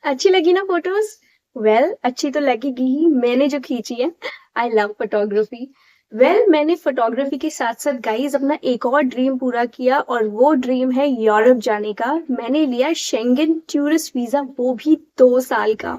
अच्छी लगी ना फोटोज? वेल अच्छी तो लगेगी ही, मैंने जो खींची है। I love photography. वेल मैंने फोटोग्राफी के साथ साथ गाइस अपना एक और ड्रीम पूरा किया और वो ड्रीम है यूरोप जाने का। मैंने लिया शेंगेन टूरिस्ट वीजा, वो भी 2 साल का।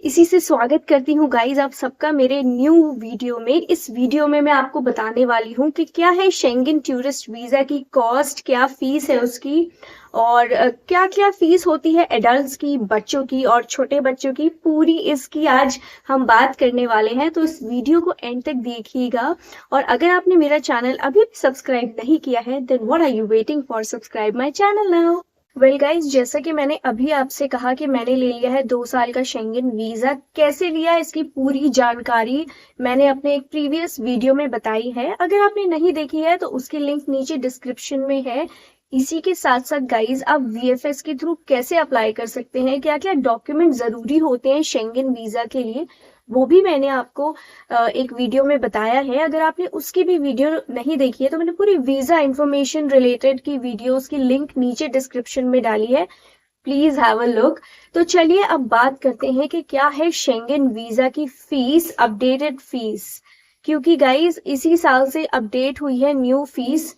इसी से स्वागत करती हूँ गाइस आप सबका मेरे न्यू वीडियो में। इस वीडियो में मैं आपको बताने वाली हूँ कि क्या है शेंगेन टूरिस्ट वीजा की कॉस्ट, क्या फीस है उसकी, और क्या क्या फीस होती है एडल्ट्स की, बच्चों की और छोटे बच्चों की, पूरी इसकी आज हम बात करने वाले हैं। तो इस वीडियो को एंड तक देखिएगा। और अगर आपने मेरा चैनल अभी भी सब्सक्राइब नहीं किया है then what are you waiting for, subscribe my channel now. Well guys, जैसा कि मैंने अभी आपसे कहा कि मैंने ले लिया है 2 साल का शेंगेन वीजा। कैसे लिया इसकी पूरी जानकारी मैंने अपने एक प्रीवियस वीडियो में बताई है। अगर आपने नहीं देखी है तो उसकी लिंक नीचे डिस्क्रिप्शन में है। इसी के साथ साथ गाइज आप वीएफएस के थ्रू कैसे अप्लाई कर सकते हैं, क्या क्या डॉक्यूमेंट जरूरी होते हैं शेंगेन वीजा के लिए, वो भी मैंने आपको एक वीडियो में बताया है। अगर आपने उसकी भी वीडियो नहीं देखी है तो मैंने पूरी वीजा इंफॉर्मेशन रिलेटेड की वीडियोस की लिंक नीचे डिस्क्रिप्शन में डाली है, प्लीज हैव अ लुक। तो चलिए अब बात करते हैं कि क्या है शेंगेन वीजा की फीस, अपडेटेड फीस, क्योंकि गाइज इसी साल से अपडेट हुई है न्यू फीस।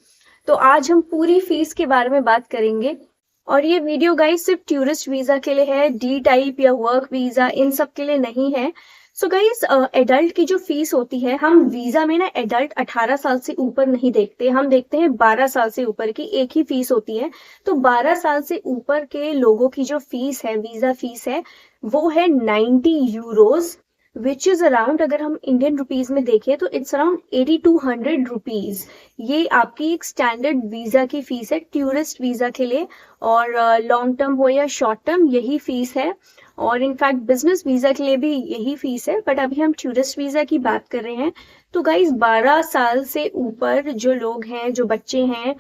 तो आज हम पूरी फीस के बारे में बात करेंगे। और ये वीडियो गाइज सिर्फ टूरिस्ट वीजा के लिए है, डी टाइप या वर्क वीजा इन सब के लिए नहीं है। सो गाइज एडल्ट की जो फीस होती है, हम वीजा में ना एडल्ट 18 साल से ऊपर नहीं देखते, हम देखते हैं 12 साल से ऊपर की एक ही फीस होती है। तो 12 साल से ऊपर के लोगों की जो फीस है, वीजा फीस है, वो है 90 यूरोज, विच इज अराउंड, अगर हम इंडियन रुपीज में देखें तो इट्स अराउंड 8200 रुपीज। ये आपकी एक स्टैंडर्ड वीजा की फीस है टूरिस्ट वीजा के लिए। और लॉन्ग टर्म हो या शॉर्ट टर्म यही फीस है। और इनफैक्ट बिजनेस वीजा के लिए भी यही फीस है, बट अभी हम टूरिस्ट वीजा की बात कर रहे हैं। तो गाइज 12 साल से ऊपर जो लोग हैं, जो बच्चे हैं,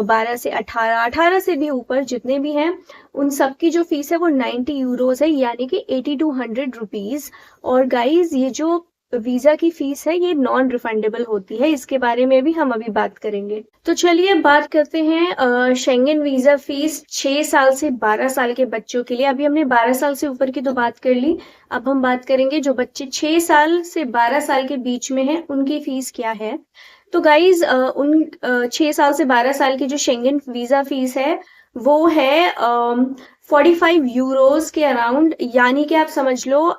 12 से 18, 18 से भी ऊपर जितने भी हैं, उन सबकी जो फीस है वो 90 यूरोज है, यानी कि 8200 रुपीज। और गाइज ये जो वीजा की फीस है ये नॉन रिफंडेबल होती है, इसके बारे में भी हम अभी बात करेंगे। तो चलिए बात करते हैं शेंगेन वीजा फीस 6 साल से 12 साल के बच्चों के लिए। अभी हमने 12 साल से ऊपर की तो बात कर ली, अब हम बात करेंगे जो बच्चे 6 साल से 12 साल के बीच में हैं उनकी फीस क्या है। तो गाइज 6 साल से 12 साल की जो शेंगेन वीजा फीस है वो है 45 यूरोज के अराउंड, यानी कि आप समझ लो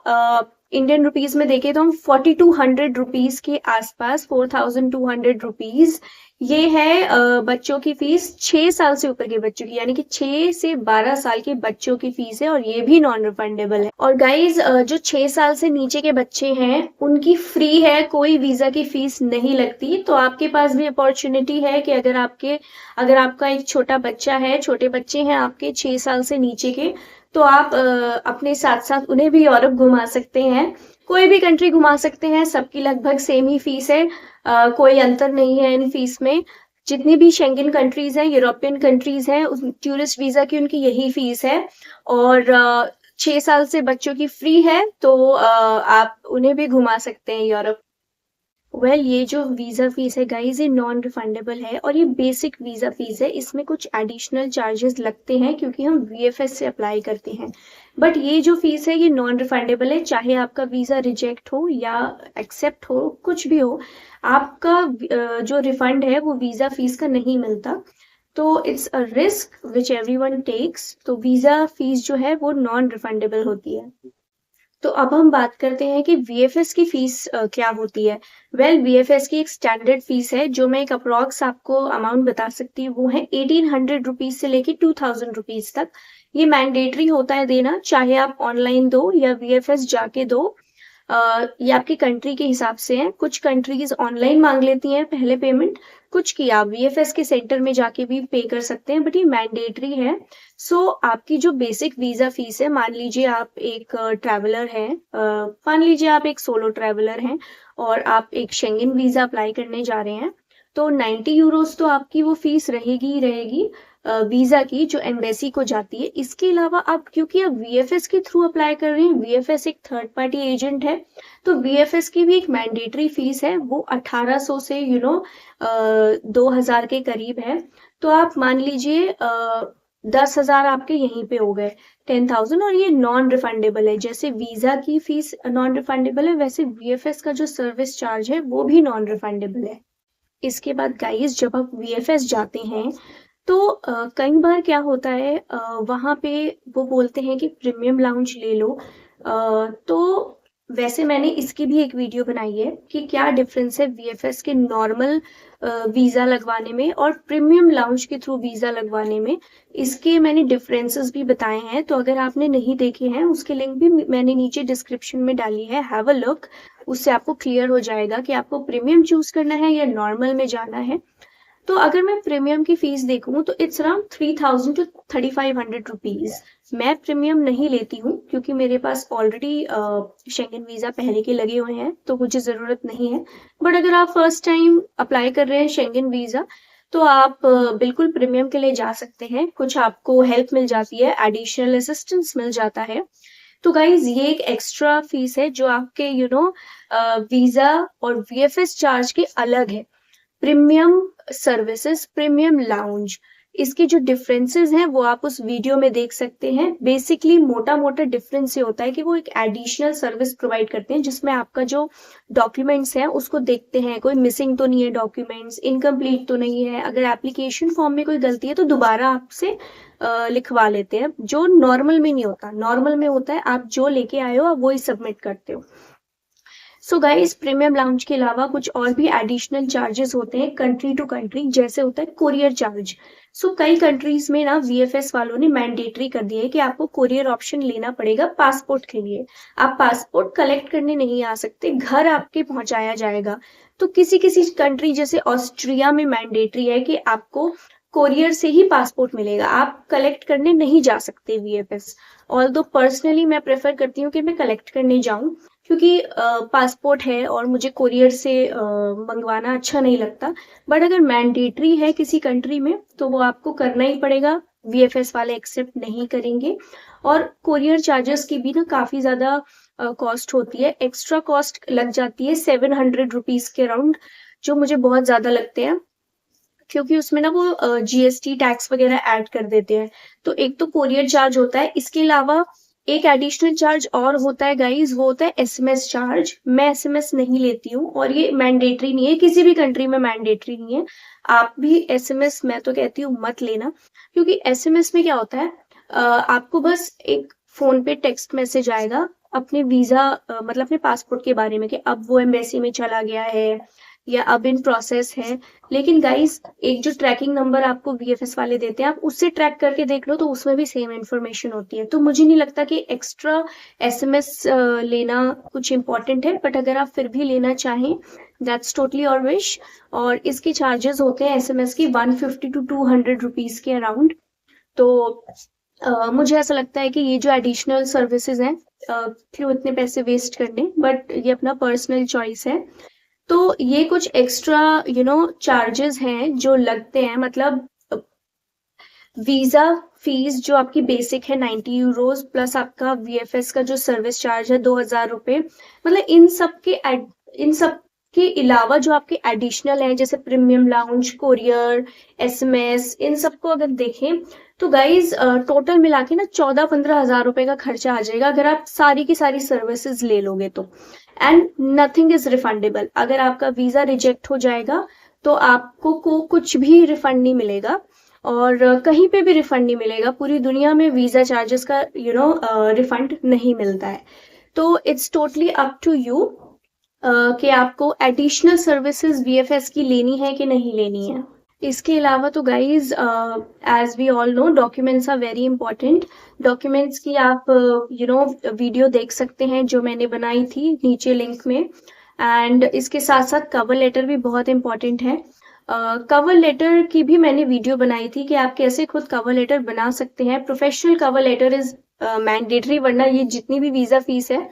इंडियन रुपीज में देखें तो हम 4200 रुपीज के आसपास, 4200 रुपीज ये है बच्चों की फीस, 6 साल से ऊपर के बच्चों की, यानी कि 6 से 12 साल के बच्चों की फीस है, और ये भी नॉन रिफंडेबल है। और गाइज जो 6 साल से नीचे के बच्चे हैं उनकी फ्री है, कोई वीजा की फीस नहीं लगती। तो आपके पास भी अपॉर्चुनिटी है कि अगर आपका एक छोटा बच्चा है, छोटे बच्चे हैं आपके 6 साल से नीचे के, तो आप अपने साथ साथ उन्हें भी यूरोप घुमा सकते हैं, कोई भी कंट्री घुमा सकते हैं, सबकी लगभग सेम ही फीस है, कोई अंतर नहीं है इन फीस में। जितनी भी शेंगेन कंट्रीज हैं, यूरोपियन कंट्रीज हैं, टूरिस्ट वीजा की उनकी यही फीस है। और 6 साल से बच्चों की फ्री है, तो आप उन्हें भी घुमा सकते हैं यूरोप। ये जो वीजा फीस है गाइज ये नॉन रिफंडेबल है, और ये बेसिक वीजा फीस है, इसमें कुछ एडिशनल चार्जेस लगते हैं क्योंकि हम वीएफएस से अप्लाई करते हैं। बट ये जो फीस है ये नॉन रिफंडेबल है, चाहे आपका वीजा रिजेक्ट हो या एक्सेप्ट हो, कुछ भी हो, आपका जो रिफंड है वो वीजा फीस का नहीं मिलता। तो it's a risk which everyone takes. तो वीजा फीस जो है वो नॉन रिफंडेबल होती है। तो अब हम बात करते हैं कि वीएफएस की फीस क्या होती है। वीएफएस की एक स्टैंडर्ड फीस है, जो मैं एक अप्रॉक्स आपको अमाउंट बता सकती हूँ, वो है 1800 रुपीज से लेके 2000 रुपीज तक। ये मैंडेटरी होता है देना, चाहे आप ऑनलाइन दो या वीएफएस जाके दो। ये आपकी कंट्री के हिसाब से है, कुछ कंट्रीज ऑनलाइन मांग लेती हैं पहले पेमेंट, कुछ की आप वीएफएस के सेंटर में जाके भी पे कर सकते हैं, बट ये मैंडेटरी है। सो आपकी जो बेसिक वीजा फीस है, मान लीजिए आप एक ट्रैवलर हैं, मान लीजिए आप एक सोलो ट्रैवलर हैं और आप एक शेंगेन वीजा अप्लाई करने जा रहे हैं, तो 90 यूरोज तो आपकी वो फीस रहेगी ही रहेगी वीजा की जो एम्बेसी को जाती है। इसके अलावा आप, क्योंकि आप वीएफएस के थ्रू अप्लाई कर रहे हैं, वीएफएस एक थर्ड पार्टी एजेंट है, तो वीएफएस की भी एक मैंडेटरी फीस है, वो 1800 से 2000 के करीब है। तो आप मान लीजिए 10,000 आपके यहीं पे हो गए, 10,000। और ये नॉन रिफंडेबल है, जैसे वीजा की फीस नॉन रिफंडेबल है, वैसे वीएफएस का जो सर्विस चार्ज है वो भी नॉन रिफंडेबल है। इसके बाद गाइस जब आप वीएफएस जाते हैं तो कई बार क्या होता है, वहाँ पे वो बोलते हैं कि प्रीमियम लाउंज ले लो। तो वैसे मैंने इसकी भी एक वीडियो बनाई है कि क्या डिफरेंस है वीएफएस के नॉर्मल वीजा लगवाने में और प्रीमियम लाउंज के थ्रू वीजा लगवाने में। इसके मैंने डिफरेंसेस भी बताए हैं, तो अगर आपने नहीं देखे हैं उसके लिंक भी मैंने नीचे डिस्क्रिप्शन में डाली है, हैव अ लुक। उससे आपको क्लियर हो जाएगा कि आपको प्रीमियम चूज करना है या नॉर्मल में जाना है। तो अगर मैं प्रीमियम की फीस देखूं तो इट्स अराउंड 3,000 टू 3,500 रुपीज। मैं प्रीमियम नहीं लेती हूँ क्योंकि मेरे पास ऑलरेडी शेंगन वीजा पहले के लगे हुए हैं, तो मुझे जरूरत नहीं है। बट अगर आप फर्स्ट टाइम अप्लाई कर रहे हैं शेंगन वीजा तो आप बिल्कुल प्रीमियम के लिए जा सकते हैं। कुछ आपको हेल्प मिल जाती है, एडिशनल असिस्टेंस मिल जाता है। तो गाइज ये एक एक्स्ट्रा फीस है जो आपके वीजा और वीएफएस चार्ज के अलग है। प्रीमियम सर्विसेज, प्रीमियम लाउंज, इसके जो डिफरेंसेस हैं वो आप उस वीडियो में देख सकते हैं। बेसिकली मोटा मोटा डिफरेंस ये होता है कि वो एक एडिशनल सर्विस प्रोवाइड करते हैं जिसमें आपका जो डॉक्यूमेंट्स हैं उसको देखते हैं, कोई मिसिंग तो नहीं है, डॉक्यूमेंट्स इनकम्प्लीट तो नहीं है, अगर एप्लीकेशन फॉर्म में कोई गलती है तो दोबारा आपसे लिखवा लेते हैं, जो नॉर्मल में नहीं होता। नॉर्मल में होता है आप जो लेके आए हो आप वही सबमिट करते हो। सो गाइस प्रीमियम लाउंज के अलावा कुछ और भी एडिशनल चार्जेस होते हैं कंट्री टू कंट्री, जैसे होता है कोरियर चार्ज। सो कई कंट्रीज में ना वीएफएस वालों ने मैंडेटरी कर दिया है कि आपको कोरियर ऑप्शन लेना पड़ेगा पासपोर्ट के लिए। आप पासपोर्ट कलेक्ट करने नहीं आ सकते, घर आपके पहुंचाया जाएगा। तो किसी किसी कंट्री जैसे ऑस्ट्रिया में मैंडेटरी है कि आपको कोरियर से ही पासपोर्ट मिलेगा, आप कलेक्ट करने नहीं जा सकते वीएफएस। ऑल्दो पर्सनली मैं प्रेफर करती हूँ कि मैं कलेक्ट करने जाऊं, क्योंकि पासपोर्ट है और मुझे कोरियर से मंगवाना अच्छा नहीं लगता। बट अगर मैंडेटरी है किसी कंट्री में तो वो आपको करना ही पड़ेगा, वीएफएस वाले एक्सेप्ट नहीं करेंगे। और कोरियर चार्जेस की भी ना काफी ज्यादा कॉस्ट होती है, एक्स्ट्रा कॉस्ट लग जाती है 700 रुपीज के अराउंड, जो मुझे बहुत ज्यादा लगते हैं क्योंकि उसमें ना वो जीएसटी टैक्स वगैरह ऐड कर देते हैं। तो एक तो कोरियर चार्ज होता है, इसके अलावा एक एडिशनल चार्ज और होता है गाइस, वो होता है एसएमएस चार्ज। मैं एसएमएस नहीं लेती हूँ और ये मैंडेटरी नहीं है, किसी भी कंट्री में मैंडेटरी नहीं है। आप भी एसएमएस मैं तो कहती हूँ मत लेना, क्योंकि एसएमएस में क्या होता है, आपको बस एक फोन पे टेक्स्ट मैसेज आएगा अपने वीजा मतलब अपने पासपोर्ट के बारे में कि अब वो एम्बेसी में चला गया है या अब इन प्रोसेस है। लेकिन गाइस एक जो ट्रैकिंग नंबर आपको वीएफएस वाले देते हैं आप उससे ट्रैक करके देख लो तो उसमें भी सेम इन्फॉर्मेशन होती है। तो मुझे नहीं लगता कि एक्स्ट्रा एसएमएस लेना कुछ इंपॉर्टेंट है, बट अगर आप फिर भी लेना चाहें दैट्स टोटली योर विश। और इसके चार्जेस होते हैं एसएमएस की 150 टू 200 रुपीज के अराउंड। तो मुझे ऐसा लगता है कि ये जो एडिशनल सर्विसेज हैं क्यों इतने पैसे वेस्ट करने, बट ये अपना पर्सनल चॉइस है। तो ये कुछ एक्स्ट्रा चार्जेस हैं जो लगते हैं, मतलब वीजा फीस जो आपकी बेसिक है 90 यूरोज प्लस आपका वीएफएस का जो सर्विस चार्ज है 2,000 रुपए। मतलब इन सब के अलावा जो आपके एडिशनल है जैसे प्रीमियम लाउंज, कोरियर, एसएमएस, इन सबको अगर देखें तो गाइज टोटल मिला के ना 14-15 हजार रुपए का खर्चा आ जाएगा अगर आप सारी की सारी सर्विसेज ले लोगे तो। And nothing is refundable. अगर आपका वीजा रिजेक्ट हो जाएगा तो आपको कुछ भी रिफंड नहीं मिलेगा और कहीं पे भी रिफंड नहीं मिलेगा। पूरी दुनिया में वीजा चार्जेस का रिफंड नहीं मिलता है। तो it's totally up to you कि आपको एडिशनल सर्विसेज वीएफएस की लेनी है कि नहीं लेनी है। इसके अलावा तो guys as we all know documents are very important. Documents की आप वीडियो देख सकते हैं जो मैंने बनाई थी नीचे लिंक में। एंड इसके साथ साथ कवर लेटर भी बहुत इंपॉर्टेंट है। कवर लेटर की भी मैंने वीडियो बनाई थी कि आप कैसे खुद कवर लेटर बना सकते हैं। Professional cover letter is mandatory, वरना ये जितनी भी वीजा फीस है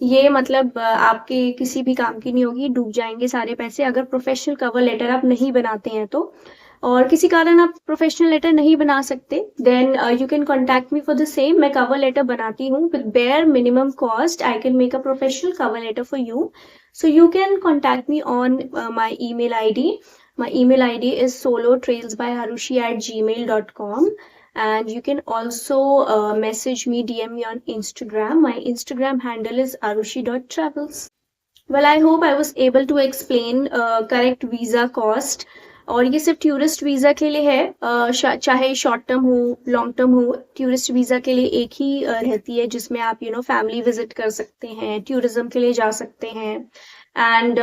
ये मतलब आपके किसी भी काम की नहीं होगी, डूब जाएंगे सारे पैसे अगर प्रोफेशनल कवर लेटर आप नहीं बनाते हैं तो। और किसी कारण आप प्रोफेशनल लेटर नहीं बना सकते then you can contact me for the same. मैं कवर लेटर बनाती हूँ with bare minimum cost. I can make a professional cover letter for you, so you can contact me on my email ID. My email ID is solotrailsbyharushi@gmail.com. and you can also message me, DM me on Instagram. My Instagram handle is arushi.travels. Well, I hope I was able to explain correct visa cost. और ये सिर्फ tourist visa के लिए है, चाहे short term हो long term हो, tourist visa के लिए एक ही रहती है, जिसमें आप फैमिली विजिट कर सकते हैं, टूरिज्म के लिए जा सकते हैं। एंड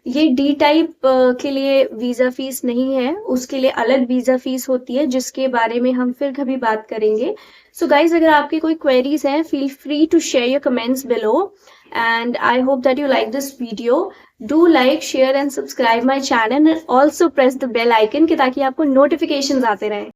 ये डी टाइप के लिए वीजा फीस नहीं है, उसके लिए अलग वीजा फीस होती है, जिसके बारे में हम फिर कभी बात करेंगे। सो गाइज, अगर आपके कोई क्वेरीज हैं, feel free to share your comments below, and I hope that you like this video. Do like, share and subscribe my channel, and also press the bell icon कि ताकि आपको notifications आते रहे।